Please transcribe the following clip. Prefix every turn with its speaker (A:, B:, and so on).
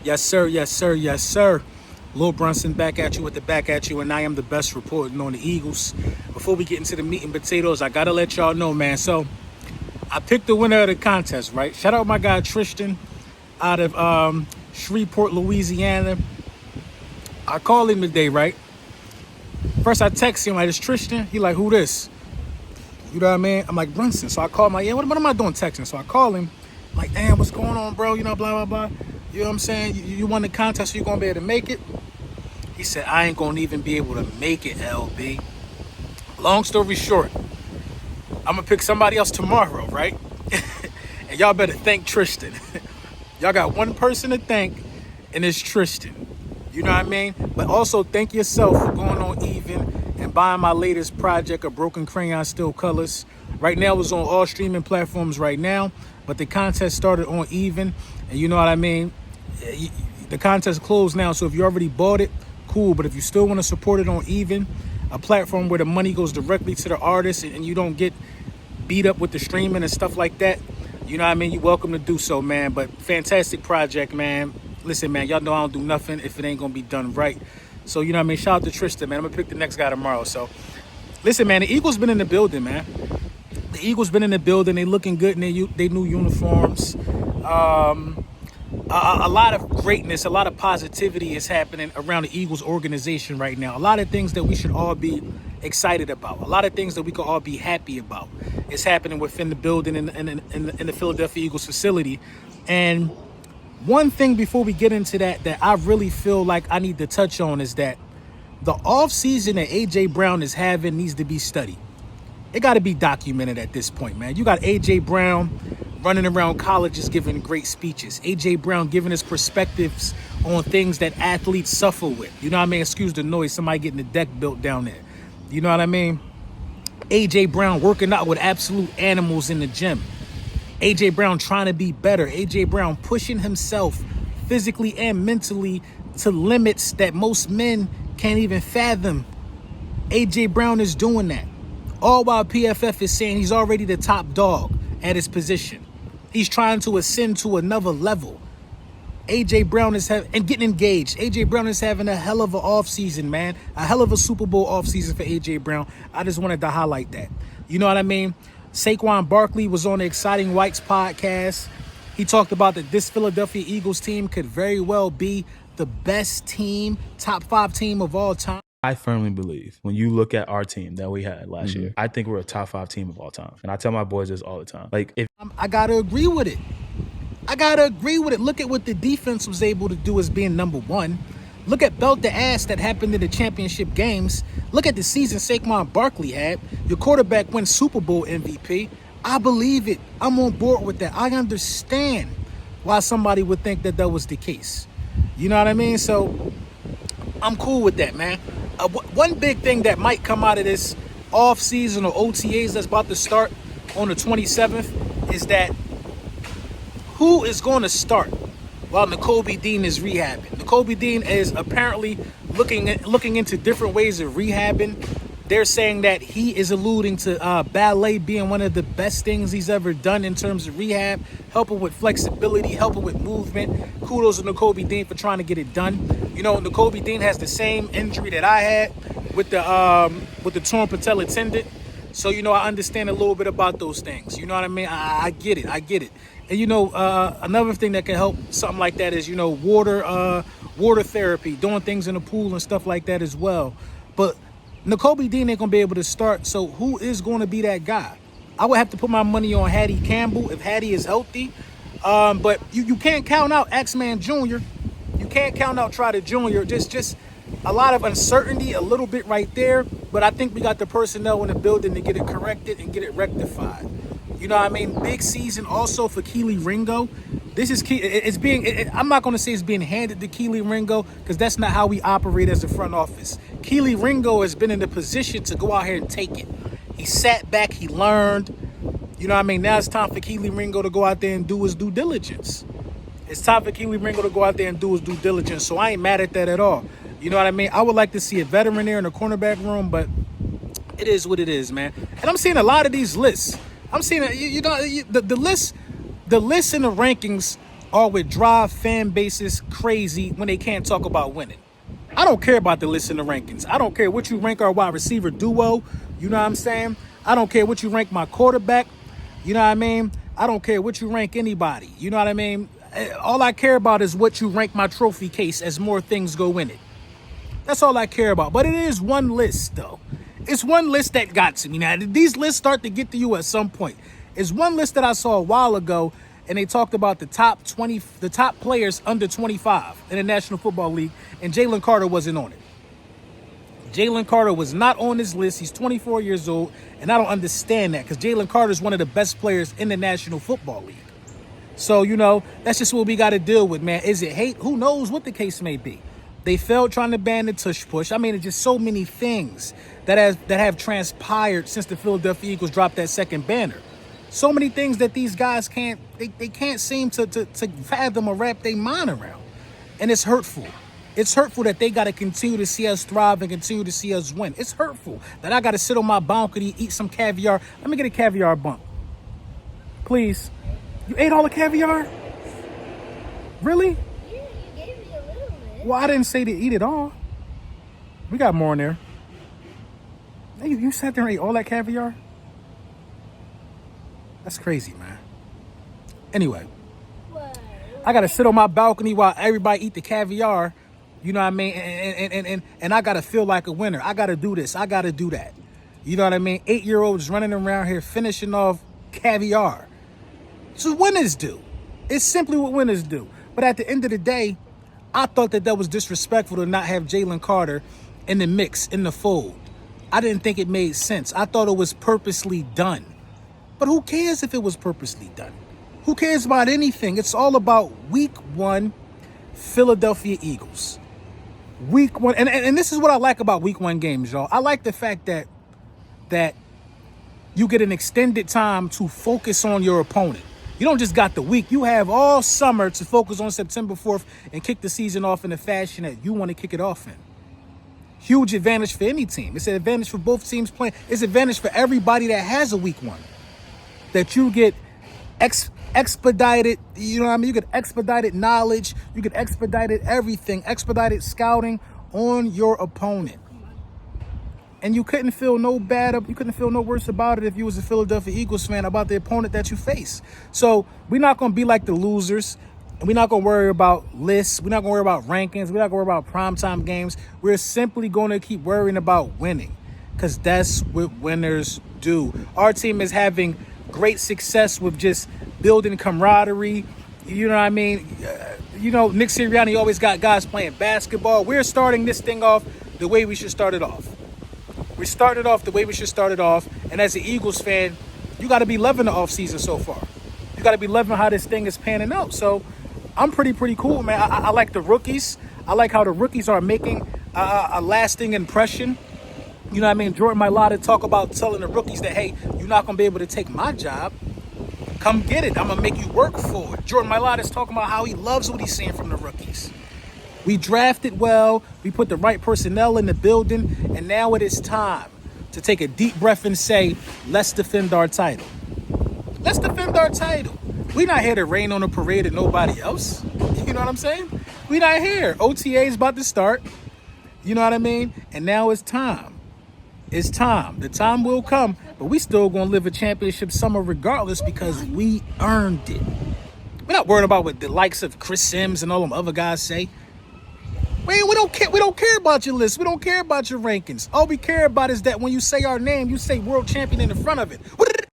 A: Yes, sir. Yes, sir. Yes, sir. Lil Brunson back at you with the back at you, and I am the best reporting on the Eagles. Before we get into the meat and potatoes, I gotta let y'all know, man. So I picked the winner of the contest, right? Shout out my guy Tristan out of Shreveport, Louisiana. I call him today, right? First I text him like, it's Tristan. He like, who this? You know what I mean? I'm like, Brunson. So I call him like, yeah, what am I doing texting? So I call him like, damn, what's going on, bro? You know, blah, blah, blah. You know what I'm saying? You won the contest, so you're going to be able to make it? He said, I ain't going to even be able to make it, LB. Long story short, I'm going to pick somebody else tomorrow, right? And y'all better thank Tristan. Y'all got one person to thank, and it's Tristan. You know what I mean? But also thank yourself for going on Even and buying my latest project, A Broken Crayon Still Colors. Right now, it's on all streaming platforms right now, but the contest started on Even, and you know what I mean? The contest closed now, so if you already bought it, cool. But if you still want to support it on Even, a platform where the money goes directly to the artist and you don't get beat up with the streaming and stuff like that, you know what I mean? You're welcome to do so, man. But fantastic project, man. Listen, man, y'all know I don't do nothing if it ain't going to be done right. So, you know what I mean? Shout out to Tristan, man. I'm going to pick the next guy tomorrow. So, listen, man, the Eagles been in the building, man. The Eagles been in the building. They looking good in their new uniforms. A lot of greatness, a lot of positivity is happening around the Eagles organization right now. A lot of things that we should all be excited about. A lot of things that we could all be happy about is happening within the building in the Philadelphia Eagles facility. And one thing before we get into that I really feel like I need to touch on is that the offseason that A.J. Brown is having needs to be studied. It got to be documented at this point, man. You got A.J. Brown running around colleges giving great speeches. A.J. Brown giving his perspectives on things that athletes suffer with. You know what I mean? Excuse the noise. Somebody getting the deck built down there. You know what I mean? A.J. Brown working out with absolute animals in the gym. A.J. Brown trying to be better. A.J. Brown pushing himself physically and mentally to limits that most men can't even fathom. A.J. Brown is doing that. All while PFF is saying he's already the top dog at his position. He's trying to ascend to another level. A.J. Brown is getting engaged. A.J. Brown is having a hell of an offseason, man. A hell of a Super Bowl offseason for A.J. Brown. I just wanted to highlight that. You know what I mean? Saquon Barkley was on the Exciting Whites podcast. He talked about that this Philadelphia Eagles team could very well be the best team, top 5 team of all time.
B: I firmly believe when you look at our team that we had last year, I think we're a top 5 team of all time. And I tell my boys this all the time. Like, if
A: I got to agree with it. Look at what the defense was able to do as being number 1. Look at belt the ass that happened in the championship games. Look at the season Saquon Barkley had. Your quarterback wins Super Bowl MVP. I believe it. I'm on board with that. I understand why somebody would think that was the case. You know what I mean? So I'm cool with that, man. One big thing that might come out of this offseason or OTAs that's about to start on the 27th is that who is going to start while Nakobe Dean is rehabbing. Nakobe Dean is apparently looking into different ways of rehabbing. They're saying that he is alluding to ballet being one of the best things he's ever done in terms of rehab, helping with flexibility, helping with movement. Kudos to Nakobe Dean for trying to get it done. You know, Nakobe Dean has the same injury that I had with the torn patella tendon. So, you know, I understand a little bit about those things. You know what I mean? I get it. And, you know, another thing that can help something like that is, you know, water therapy, doing things in the pool and stuff like that as well. But Nakobe Dean ain't going to be able to start. So who is going to be that guy? I would have to put my money on Hattie Campbell if Hattie is healthy. But you can't count out X-Man Jr. You can't count out Trotter Jr. Just a lot of uncertainty, a little bit right there. But I think we got the personnel in the building to get it corrected and get it rectified. You know what I mean? Big season also for Keely Ringo. This is I'm not going to say it's being handed to Keely Ringo because that's not how we operate as a front office. Keely Ringo has been in the position to go out here and take it. He sat back, he learned. You know what I mean? Now it's time for Keely Ringo to go out there and do his due diligence. It's time for Keely Ringo to go out there and do his due diligence. So I ain't mad at that at all. You know what I mean? I would like to see a veteran there in the cornerback room, but it is what it is, man. And I'm seeing a lot of these lists. I'm seeing the lists and the rankings or would drive fan bases crazy when they can't talk about winning. I don't care about the list and the rankings. I don't care what you rank our wide receiver duo. You know what I'm saying? I don't care what you rank my quarterback. You know what I mean? I don't care what you rank anybody. You know what I mean? All I care about is what you rank my trophy case as more things go in it. That's all I care about. But it is one list, though. It's one list that got to me. Now, these lists start to get to you at some point. It's one list that I saw a while ago, and they talked about the top players under 25 in the National Football League, and Jalen Carter wasn't on it. Jalen Carter was not on this list. He's 24 years old, and I don't understand that because Jalen Carter is one of the best players in the National Football League. So, you know, that's just what we got to deal with, man. Is it hate? Who knows what the case may be? They failed trying to ban the tush push. I mean, it's just so many things that have transpired since the Philadelphia Eagles dropped that second banner. So many things that these guys can't seem to fathom or wrap their mind around. And it's hurtful. It's hurtful that they got to continue to see us thrive and continue to see us win. It's hurtful that I got to sit on my balcony, eat some caviar. Let me get a caviar bump. Please. You ate all the caviar? Really?
C: Yeah, you gave me a little bit.
A: Well, I didn't say to eat it all. We got more in there. Hey, you sat there and ate all that caviar? That's crazy, man. Anyway,
C: What?
A: I got to sit on my balcony while everybody eat the caviar. You know what I mean? And I got to feel like a winner. I got to do this. I got to do that. You know what I mean? 8-year-olds running around here finishing off caviar. It's what winners do. It's simply what winners do. But at the end of the day, I thought that was disrespectful to not have Jalen Carter in the mix, in the fold. I didn't think it made sense. I thought it was purposely done. But who cares if it was purposely done? Who cares about anything? It's all about week 1, Philadelphia Eagles. Week 1, and this is what I like about week 1 games, y'all. I like the fact that you get an extended time to focus on your opponent. You don't just got the week. You have all summer to focus on September 4th and kick the season off in the fashion that you want to kick it off in. Huge advantage for any team. It's an advantage for both teams playing. It's an advantage for everybody that has a week 1. That you get expedited, you know what I mean? You get expedited knowledge. You get expedited everything. Expedited scouting on your opponent. And you couldn't feel no worse about it if you was a Philadelphia Eagles fan about the opponent that you face. So we're not going to be like the losers. And we're not going to worry about lists. We're not going to worry about rankings. We're not going to worry about primetime games. We're simply going to keep worrying about winning because that's what winners do. Our team is having great success with just building camaraderie. You know what I mean? Nick Sirianni always got guys playing basketball. We're starting this thing off the way we should start it off. We started off the way we should start it off. And as an Eagles fan, you got to be loving the offseason so far. You got to be loving how this thing is panning out. So I'm pretty cool, man. I like the rookies. I like how the rookies are making a lasting impression. You know what I mean? Jordan Mailata talk about telling the rookies that, hey, you're not going to be able to take my job. Come get it. I'm going to make you work for it. Jordan Mailata is talking about how he loves what he's seeing from the rookies. We drafted well. We put the right personnel in the building. And now it is time to take a deep breath and say, let's defend our title. Let's defend our title. We're not here to rain on a parade of nobody else. You know what I'm saying? We're not here. OTA is about to start. You know what I mean? And now it's time. It's time. The time will come. But we still going to live a championship summer regardless because we earned it. We're not worried about what the likes of Chris Sims and all them other guys say. We don't care. We don't care about your list. We don't care about your rankings. All we care about is that when you say our name, you say world champion in the front of it. What